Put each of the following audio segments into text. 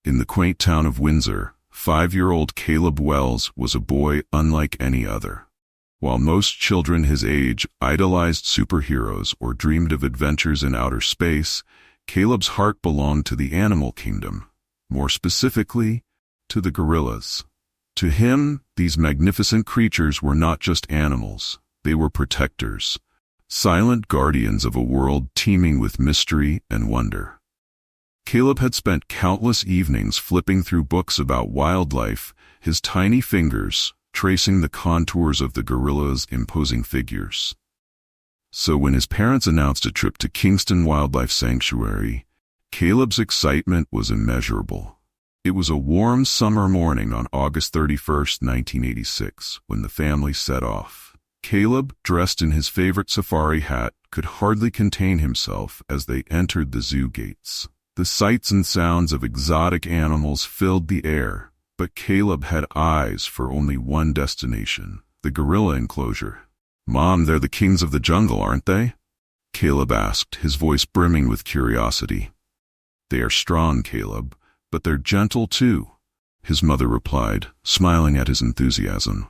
In the quaint town of Windsor, 5-year-old Caleb Wells was a boy unlike any other. While most children his age idolized superheroes or dreamed of adventures in outer space, Caleb's heart belonged to the animal kingdom, more specifically, to the gorillas. To him, these magnificent creatures were not just animals, they were protectors, silent guardians of a world teeming with mystery and wonder. Caleb had spent countless evenings flipping through books about wildlife, his tiny fingers tracing the contours of the gorillas' imposing figures. So when his parents announced a trip to Kingston Wildlife Sanctuary, Caleb's excitement was immeasurable. It was a warm summer morning on August 31st, 1986, when the family set off. Caleb, dressed in his favorite safari hat, could hardly contain himself as they entered the zoo gates. The sights and sounds of exotic animals filled the air, but Caleb had eyes for only one destination, the gorilla enclosure. "Mom, they're the kings of the jungle, aren't they?" Caleb asked, his voice brimming with curiosity. "They are strong, Caleb, but they're gentle too," his mother replied, smiling at his enthusiasm.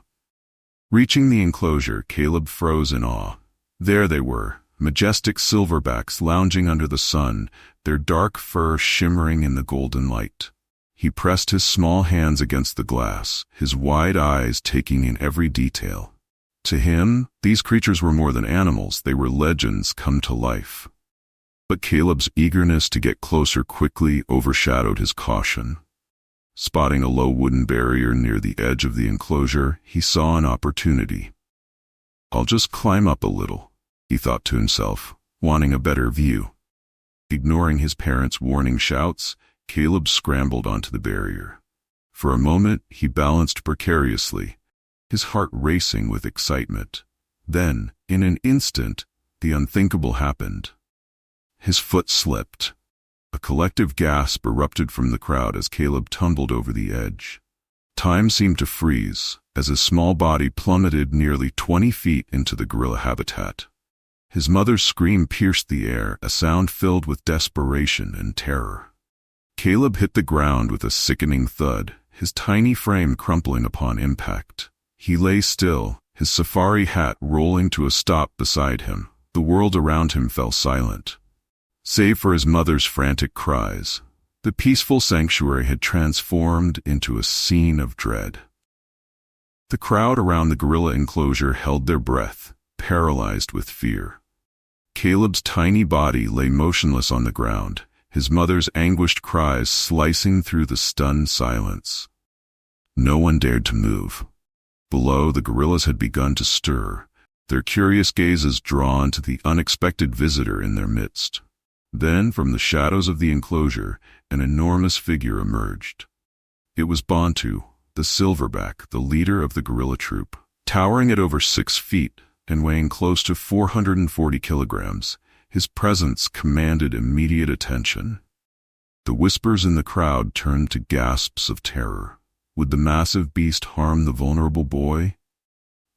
Reaching the enclosure, Caleb froze in awe. There they were, majestic silverbacks lounging under the sun, their dark fur shimmering in the golden light. He pressed his small hands against the glass, his wide eyes taking in every detail. To him, these creatures were more than animals, they were legends come to life. But Caleb's eagerness to get closer quickly overshadowed his caution. Spotting a low wooden barrier near the edge of the enclosure, he saw an opportunity. "I'll just climb up a little," he thought to himself, wanting a better view. Ignoring his parents' warning shouts, Caleb scrambled onto the barrier. For a moment, he balanced precariously, his heart racing with excitement. Then, in an instant, the unthinkable happened. His foot slipped. A collective gasp erupted from the crowd as Caleb tumbled over the edge. Time seemed to freeze, as his small body plummeted nearly 20 feet into the gorilla habitat. His mother's scream pierced the air, a sound filled with desperation and terror. Caleb hit the ground with a sickening thud, his tiny frame crumpling upon impact. He lay still, his safari hat rolling to a stop beside him. The world around him fell silent. Save for his mother's frantic cries, the peaceful sanctuary had transformed into a scene of dread. The crowd around the gorilla enclosure held their breath, paralyzed with fear. Caleb's tiny body lay motionless on the ground, his mother's anguished cries slicing through the stunned silence. No one dared to move. Below, the gorillas had begun to stir, their curious gazes drawn to the unexpected visitor in their midst. Then, from the shadows of the enclosure, an enormous figure emerged. It was Bantu, the silverback, the leader of the gorilla troop. Towering at over 6 feet and weighing close to 440 kilograms, his presence commanded immediate attention. The whispers in the crowd turned to gasps of terror. Would the massive beast harm the vulnerable boy?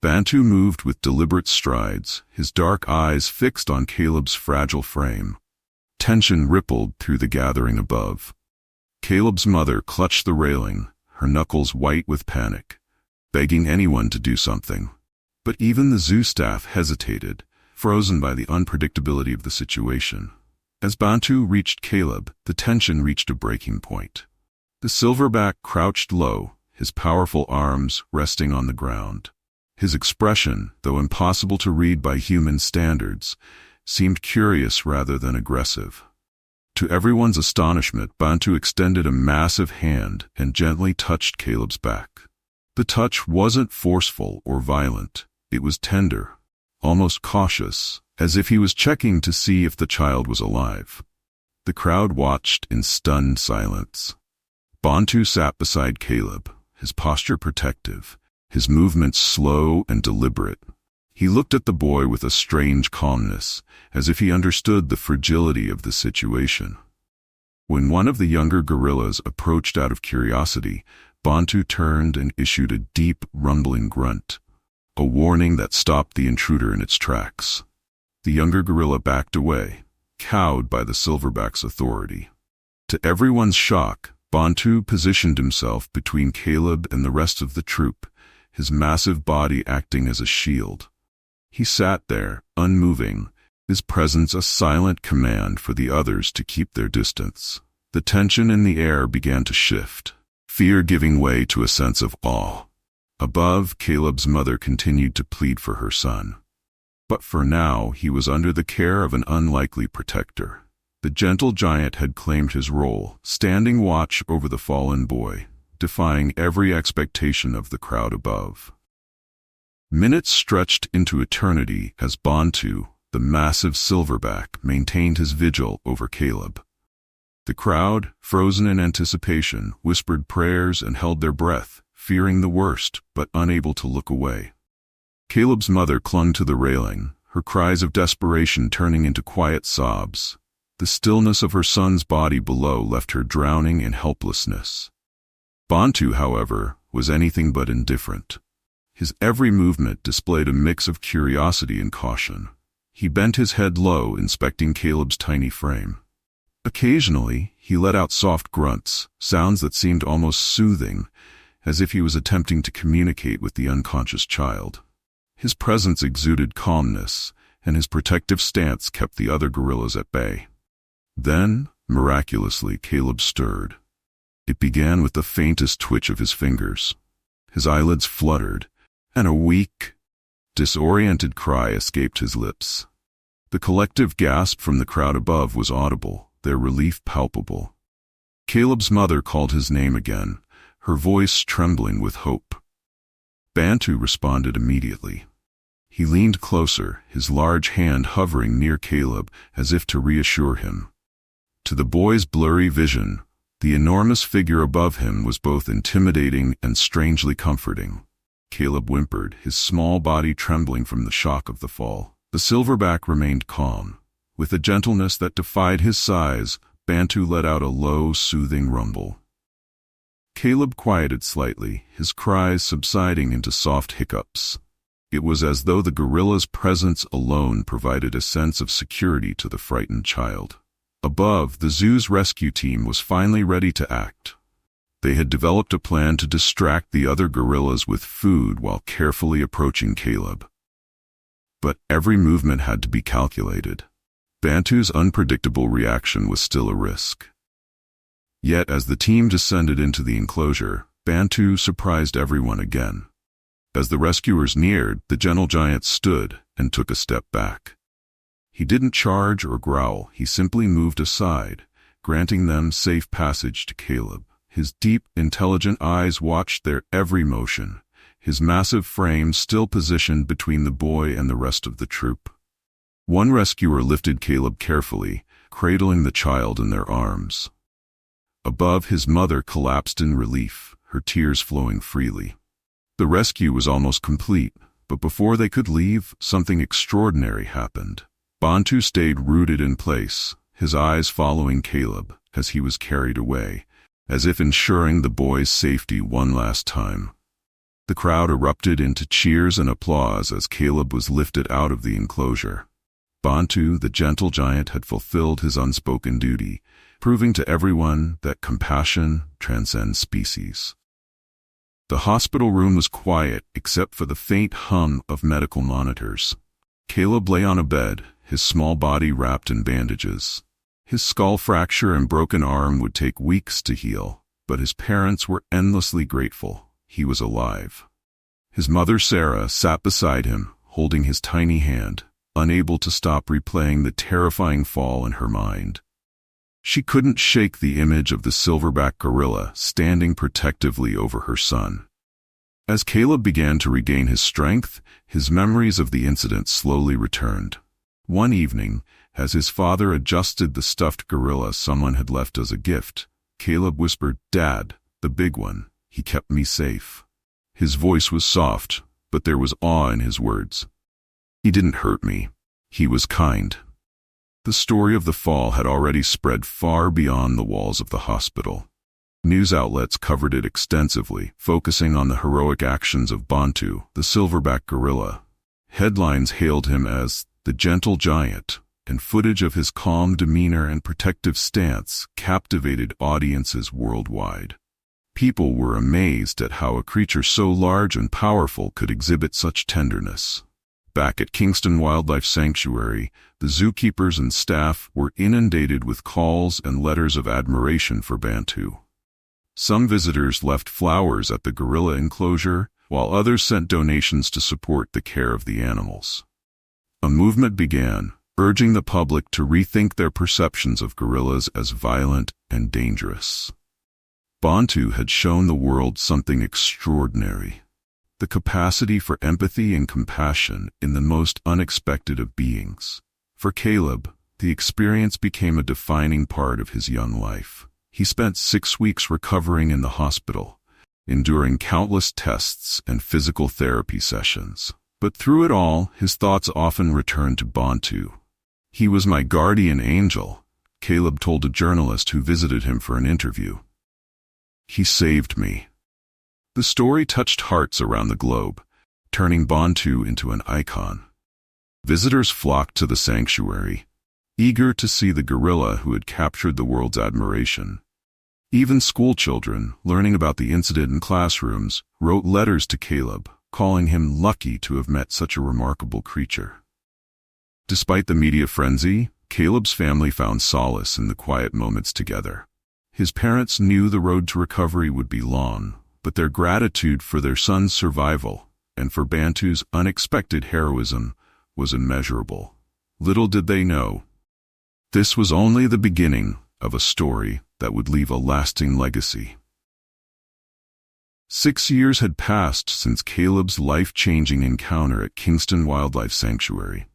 Bantu moved with deliberate strides, his dark eyes fixed on Caleb's fragile frame. Tension rippled through the gathering above. Caleb's mother clutched the railing, her knuckles white with panic, begging anyone to do something. But even the zoo staff hesitated, frozen by the unpredictability of the situation. As Bantu reached Caleb, the tension reached a breaking point. The silverback crouched low, his powerful arms resting on the ground. His expression, though impossible to read by human standards, seemed curious rather than aggressive. To everyone's astonishment, Bantu extended a massive hand and gently touched Caleb's back. The touch wasn't forceful or violent. It was tender, almost cautious, as if he was checking to see if the child was alive. The crowd watched in stunned silence. Bantu sat beside Caleb, his posture protective, his movements slow and deliberate. He looked at the boy with a strange calmness, as if he understood the fragility of the situation. When one of the younger gorillas approached out of curiosity, Bantu turned and issued a deep, rumbling grunt, a warning that stopped the intruder in its tracks. The younger gorilla backed away, cowed by the silverback's authority. To everyone's shock, Bantu positioned himself between Caleb and the rest of the troop, his massive body acting as a shield. He sat there, unmoving, his presence a silent command for the others to keep their distance. The tension in the air began to shift, fear giving way to a sense of awe. Above, Caleb's mother continued to plead for her son. But for now, he was under the care of an unlikely protector. The gentle giant had claimed his role, standing watch over the fallen boy, defying every expectation of the crowd above. Minutes stretched into eternity as Bantu, the massive silverback, maintained his vigil over Caleb. The crowd, frozen in anticipation, whispered prayers and held their breath, fearing the worst, but unable to look away. Caleb's mother clung to the railing, her cries of desperation turning into quiet sobs. The stillness of her son's body below left her drowning in helplessness. Bantu, however, was anything but indifferent. His every movement displayed a mix of curiosity and caution. He bent his head low, inspecting Caleb's tiny frame. Occasionally, he let out soft grunts, sounds that seemed almost soothing, as if he was attempting to communicate with the unconscious child. His presence exuded calmness, and his protective stance kept the other gorillas at bay. Then, miraculously, Caleb stirred. It began with the faintest twitch of his fingers. His eyelids fluttered, and a weak, disoriented cry escaped his lips. The collective gasp from the crowd above was audible, their relief palpable. Caleb's mother called his name again, her voice trembling with hope. Bantu responded immediately. He leaned closer, his large hand hovering near Caleb as if to reassure him. To the boy's blurry vision, the enormous figure above him was both intimidating and strangely comforting. Caleb whimpered, his small body trembling from the shock of the fall. The silverback remained calm. With a gentleness that defied his size, Bantu let out a low, soothing rumble. Caleb quieted slightly, his cries subsiding into soft hiccups. It was as though the gorilla's presence alone provided a sense of security to the frightened child. Above, the zoo's rescue team was finally ready to act. They had developed a plan to distract the other gorillas with food while carefully approaching Caleb. But every movement had to be calculated. Bantu's unpredictable reaction was still a risk. Yet as the team descended into the enclosure, Bantu surprised everyone again. As the rescuers neared, the gentle giant stood and took a step back. He didn't charge or growl, he simply moved aside, granting them safe passage to Caleb. His deep, intelligent eyes watched their every motion, his massive frame still positioned between the boy and the rest of the troop. One rescuer lifted Caleb carefully, cradling the child in their arms. Above, his mother collapsed in relief, her tears flowing freely. The rescue was almost complete, but before they could leave, something extraordinary happened. Bantu stayed rooted in place, his eyes following Caleb as he was carried away, as if ensuring the boy's safety one last time. The crowd erupted into cheers and applause as Caleb was lifted out of the enclosure. Bantu, the gentle giant, had fulfilled his unspoken duty, proving to everyone that compassion transcends species. The hospital room was quiet except for the faint hum of medical monitors. Caleb lay on a bed, his small body wrapped in bandages. His skull fracture and broken arm would take weeks to heal, but his parents were endlessly grateful. He was alive. His mother Sarah sat beside him, holding his tiny hand, unable to stop replaying the terrifying fall in her mind. She couldn't shake the image of the silverback gorilla standing protectively over her son. As Caleb began to regain his strength, his memories of the incident slowly returned. One evening, as his father adjusted the stuffed gorilla someone had left as a gift, Caleb whispered, "Dad, the big one, he kept me safe." His voice was soft, but there was awe in his words. "He didn't hurt me. He was kind." The story of the fall had already spread far beyond the walls of the hospital. News outlets covered it extensively, focusing on the heroic actions of Bantu, the silverback gorilla. Headlines hailed him as the gentle giant, and footage of his calm demeanor and protective stance captivated audiences worldwide. People were amazed at how a creature so large and powerful could exhibit such tenderness. Back at Kingston Wildlife Sanctuary, the zookeepers and staff were inundated with calls and letters of admiration for Bantu. Some visitors left flowers at the gorilla enclosure, while others sent donations to support the care of the animals. A movement began, urging the public to rethink their perceptions of gorillas as violent and dangerous. Bantu had shown the world something extraordinary: the capacity for empathy and compassion in the most unexpected of beings. For Caleb, the experience became a defining part of his young life. He spent 6 weeks recovering in the hospital, enduring countless tests and physical therapy sessions. But through it all, his thoughts often returned to Bantu. "He was my guardian angel," Caleb told a journalist who visited him for an interview. "He saved me." The story touched hearts around the globe, turning Bantu into an icon. Visitors flocked to the sanctuary, eager to see the gorilla who had captured the world's admiration. Even schoolchildren, learning about the incident in classrooms, wrote letters to Caleb, calling him lucky to have met such a remarkable creature. Despite the media frenzy, Caleb's family found solace in the quiet moments together. His parents knew the road to recovery would be long, but their gratitude for their son's survival and for Bantu's unexpected heroism was immeasurable. Little did they know, this was only the beginning of a story that would leave a lasting legacy. 6 years had passed since Caleb's life-changing encounter at Kingston Wildlife Sanctuary.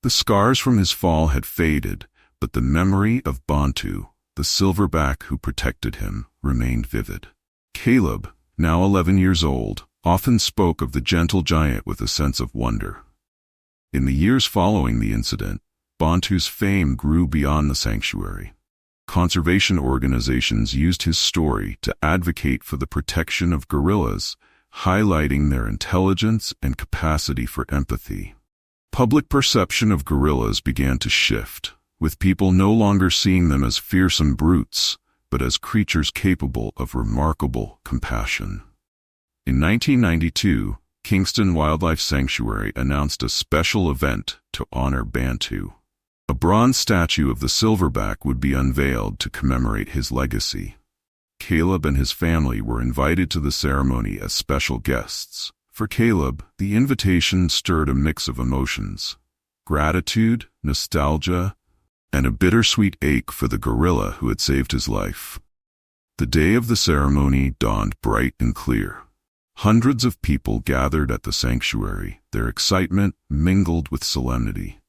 The scars from his fall had faded, but the memory of Bantu, the silverback who protected him, remained vivid. Caleb, now 11 years old, often spoke of the gentle giant with a sense of wonder. In the years following the incident, Bantu's fame grew beyond the sanctuary. Conservation organizations used his story to advocate for the protection of gorillas, highlighting their intelligence and capacity for empathy. Public perception of gorillas began to shift, with people no longer seeing them as fearsome brutes, but as creatures capable of remarkable compassion. In 1992, Kingston Wildlife Sanctuary announced a special event to honor Bantu. A bronze statue of the silverback would be unveiled to commemorate his legacy. Caleb and his family were invited to the ceremony as special guests. For Caleb, the invitation stirred a mix of emotions: gratitude, nostalgia, and a bittersweet ache for the gorilla who had saved his life. The day of the ceremony dawned bright and clear. Hundreds of people gathered at the sanctuary, their excitement mingled with solemnity.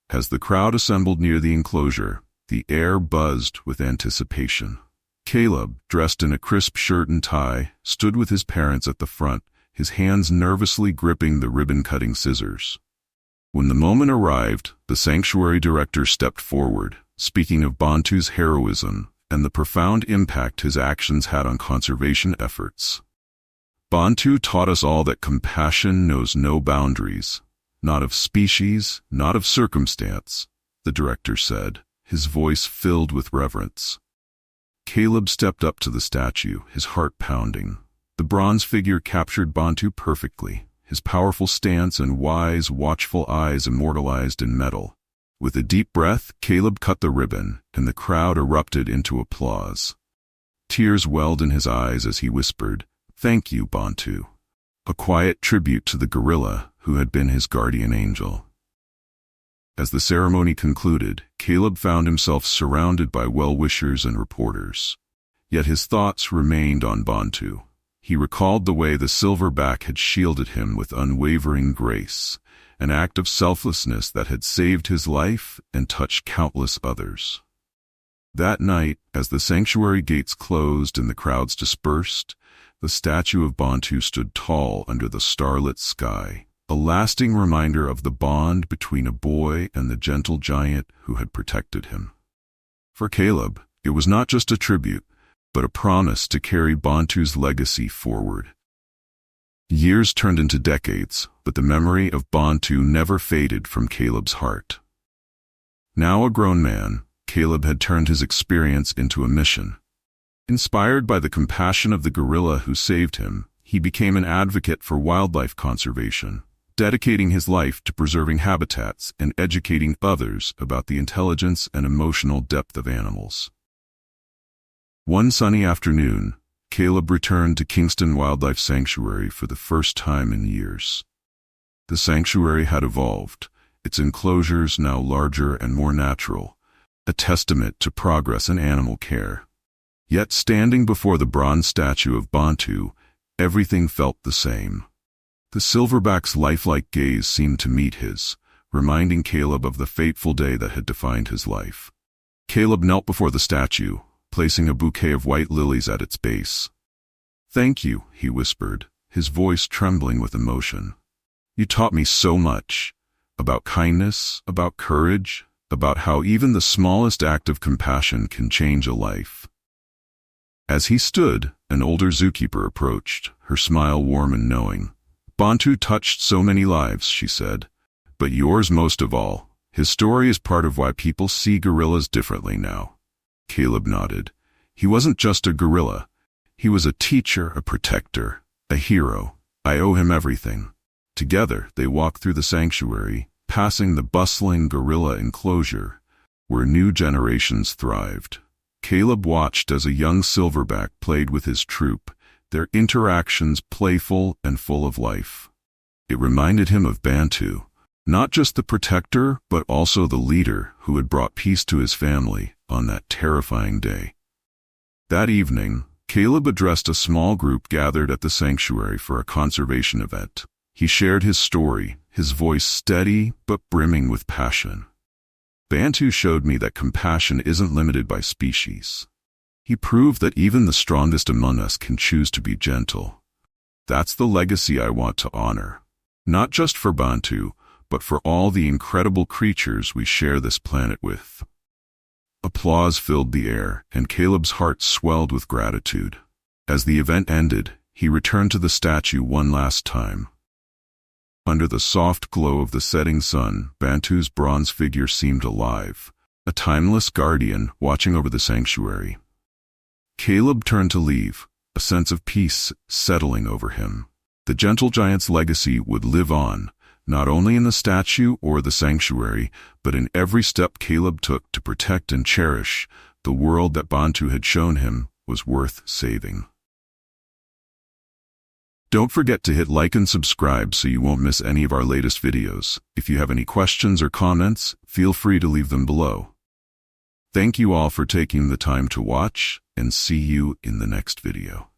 As the crowd assembled near the enclosure, the air buzzed with anticipation. Caleb, dressed in a crisp shirt and tie, stood with his parents at the front, his hands nervously gripping the ribbon-cutting scissors. When the moment arrived, the sanctuary director stepped forward, speaking of Bantu's heroism and the profound impact his actions had on conservation efforts. "Bantu taught us all that compassion knows no boundaries, not of species, not of circumstance," the director said, his voice filled with reverence. Caleb stepped up to the statue, his heart pounding. The bronze figure captured Bantu perfectly, his powerful stance and wise, watchful eyes immortalized in metal. With a deep breath, Caleb cut the ribbon, and the crowd erupted into applause. Tears welled in his eyes as he whispered, "Thank you, Bantu," a quiet tribute to the gorilla who had been his guardian angel. As the ceremony concluded, Caleb found himself surrounded by well-wishers and reporters. Yet his thoughts remained on Bantu. He recalled the way the silverback had shielded him with unwavering grace, an act of selflessness that had saved his life and touched countless others. That night, as the sanctuary gates closed and the crowds dispersed, the statue of Bantu stood tall under the starlit sky, a lasting reminder of the bond between a boy and the gentle giant who had protected him. For Caleb, it was not just a tribute, but a promise to carry Bantu's legacy forward. Years turned into decades, but the memory of Bantu never faded from Caleb's heart. Now a grown man, Caleb had turned his experience into a mission. Inspired by the compassion of the gorilla who saved him, he became an advocate for wildlife conservation, dedicating his life to preserving habitats and educating others about the intelligence and emotional depth of animals. One sunny afternoon, Caleb returned to Kingston Wildlife Sanctuary for the first time in years. The sanctuary had evolved, its enclosures now larger and more natural, a testament to progress in animal care. Yet standing before the bronze statue of Bantu, everything felt the same. The silverback's lifelike gaze seemed to meet his, reminding Caleb of the fateful day that had defined his life. Caleb knelt before the statue, placing a bouquet of white lilies at its base. "Thank you," he whispered, his voice trembling with emotion. "You taught me so much, about kindness, about courage, about how even the smallest act of compassion can change a life." As he stood, an older zookeeper approached, her smile warm and knowing. "Bantu touched so many lives," she said, "but yours most of all. His story is part of why people see gorillas differently now." Caleb nodded. He wasn't just a gorilla. He was a teacher, a protector, a hero. I owe him everything. Together, they walked through the sanctuary, passing the bustling gorilla enclosure, where new generations thrived. Caleb watched as a young silverback played with his troop, their interactions playful and full of life. It reminded him of Bantu, not just the protector, but also the leader who had brought peace to his family on that terrifying day. That evening, Caleb addressed a small group gathered at the sanctuary for a conservation event. He shared his story, his voice steady but brimming with passion. "Bantu showed me that compassion isn't limited by species. He proved that even the strongest among us can choose to be gentle. That's the legacy I want to honor, not just for Bantu, but for all the incredible creatures we share this planet with." Applause filled the air, and Caleb's heart swelled with gratitude. As the event ended, he returned to the statue one last time. Under the soft glow of the setting sun, Bantu's bronze figure seemed alive, a timeless guardian watching over the sanctuary. Caleb turned to leave, a sense of peace settling over him. The gentle giant's legacy would live on, not only in the statue or the sanctuary, but in every step Caleb took to protect and cherish the world that Bantu had shown him was worth saving. Don't forget to hit like and subscribe so you won't miss any of our latest videos. If you have any questions or comments, feel free to leave them below. Thank you all for taking the time to watch, and see you in the next video.